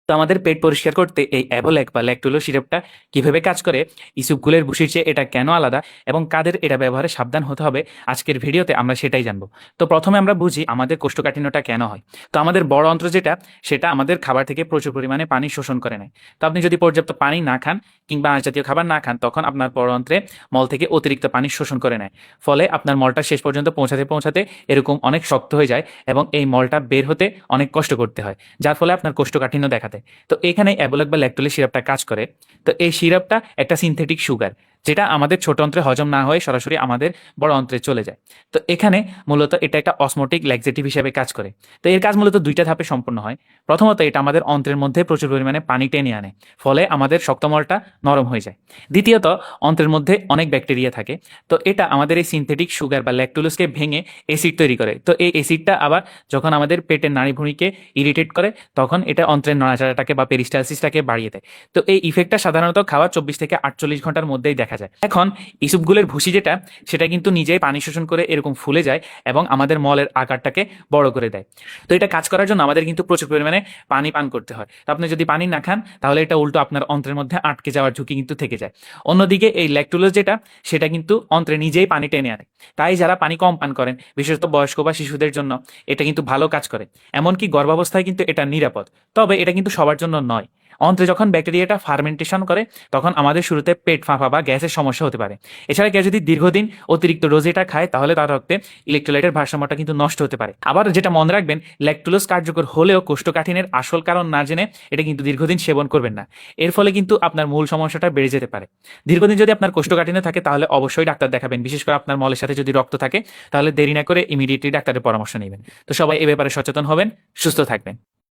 তো আমাদের পেট পরিষ্কার করতে এই অ্যাভোল্যাক বা ল্যাকটোলো সিরাপটা কিভাবে কাজ করে, ইসুপগুলের ভুসির চেয়ে এটা কেন আলাদা এবং কাদের এটা ব্যবহারে সাবধান হতে হবে, আজকের ভিডিওতে আমরা সেটাই জানবো। তো প্রথমে আমরা বুঝি আমাদের কোষ্ঠকাঠিন্যটা কেন হয়। তো আমাদের বড় অন্ত্র যেটা, সেটা আমাদের খাবার থেকে প্রচুর পরিমাণে পানি শোষণ করে নেয়। তো আপনি যদি পর্যাপ্ত পানি না খান কিংবা আঁশ জাতীয় খাবার না খান, তখন আপনার বড় অন্ত্রে মল থেকে অতিরিক্ত পানি শোষণ করে নেয়। ফলে আপনার মলটা শেষ পর্যন্ত পৌঁছাতে পৌঁছাতে এরকম অনেক শক্ত হয়ে যায় এবং এই মলটা বের হতে অনেক কষ্ট করতে হয়, যার ফলে আপনার কোষ্ঠকাঠিন্য দেখা দেয়। তো এখানে অ্যাভোল্যাক বা ল্যাকটোলি সিরাপটা কাজ করে। তো এই সিরাপটা একটা সিনথেটিক সুগার, যেটা আমাদের ছোট অন্ত্রে হজম না হয়ে সরাসরি আমাদের বড় অন্ত্রে চলে যায়। তো এখানে মূলত এটা একটা অসমোটিক ল্যাক্সেটিভ হিসেবে কাজ করে। তো এর কাজ মূলত দুইটা ধাপে সম্পন্ন হয়। প্রথমত, এটা আমাদের অন্ত্রের মধ্যে প্রচুর পরিমাণে পানি টেনে আনে, ফলে আমাদের শক্তমলটা নরম হয়ে যায়। দ্বিতীয়ত, অন্ত্রের মধ্যে অনেক ব্যাকটেরিয়া থাকে। তো এটা আমাদের এই সিনথেটিক সুগার বা ল্যাকটোলোজকে ভেঙে অ্যাসিড তৈরি করে। তো এই অ্যাসিডটা আবার যখন আমাদের পেটের নাড়িভুঁড়িকে ইরিটেট করে, তখন এটা অন্ত্রের নড়াচড়াটাকে বা পেরিস্টালসিসটাকে বাড়িয়ে দেয়। তো এই ইফেক্টটা সাধারণত খাওয়া 24 থেকে 48 ঘন্টার মধ্যেই দেখা যায়। এখন ইসুপগুলের ভুসি যেটা, সেটা কিন্তু নিজেই পানি শোষণ করে এরকম ফুলে যায় এবং আমাদের মলের আকারটাকে বড় করে দেয়। তো এটা কাজ করার জন্য আমাদের কিন্তু প্রচুর পরিমাণে পানি পান করতে হয়। তো আপনি যদি পানি না খান, তাহলে এটা উল্টো আপনার অন্ত্রের মধ্যে আটকে যাওয়ার ঝুঁকি কিন্তু থেকে যায়। অন্যদিকে এই ল্যাকটোলোজ যেটা, সেটা কিন্তু অন্ত্রে নিজেই পানি টেনে আনে। তাই যারা পানি কম পান করেন, বিশেষত বয়স্ক বা শিশুদের জন্য এটা কিন্তু ভালো কাজ করে। এমনকি গর্ভাবস্থায় কিন্তু এটা নিরাপদ। তবে এটা কিন্তু সবার জন্য নয়। অন্ত্রে যখন ব্যাকটেরিয়াটা ফার্মেন্টেশন করে, তখন আমাদের শুরুতে পেট ফাঁপা বা গ্যাসের সমস্যা হতে পারে। এছাড়া কেউ যদি দীর্ঘদিন অতিরিক্ত ডোজ এটা খায়, তাহলে তার রক্তে ইলেকট্রোলাইটের ভারসাম্যটা কিন্তু নষ্ট হতে পারে। আবার যেটা মনে রাখবেন, ল্যাকটোলোজ কার্যকর হলেও কোষ্ঠকাঠিন্যের আসল কারণ না জেনে এটা কিন্তু দীর্ঘদিন সেবন করবেন না। এর ফলে কিন্তু আপনার মূল সমস্যাটা বেড়ে যেতে পারে। দীর্ঘদিন যদি আপনার কোষ্ঠকাঠিন্য থাকে, তাহলে অবশ্যই ডাক্তার দেখাবেন। বিশেষ করে আপনার মলের সাথে যদি রক্ত থাকে, তাহলে দেরি না করে ইমিডিয়েটলি ডাক্তারের পরামর্শ নেবেন। তো সবাই এ ব্যাপারে সচেতন হবেন, সুস্থ থাকবেন।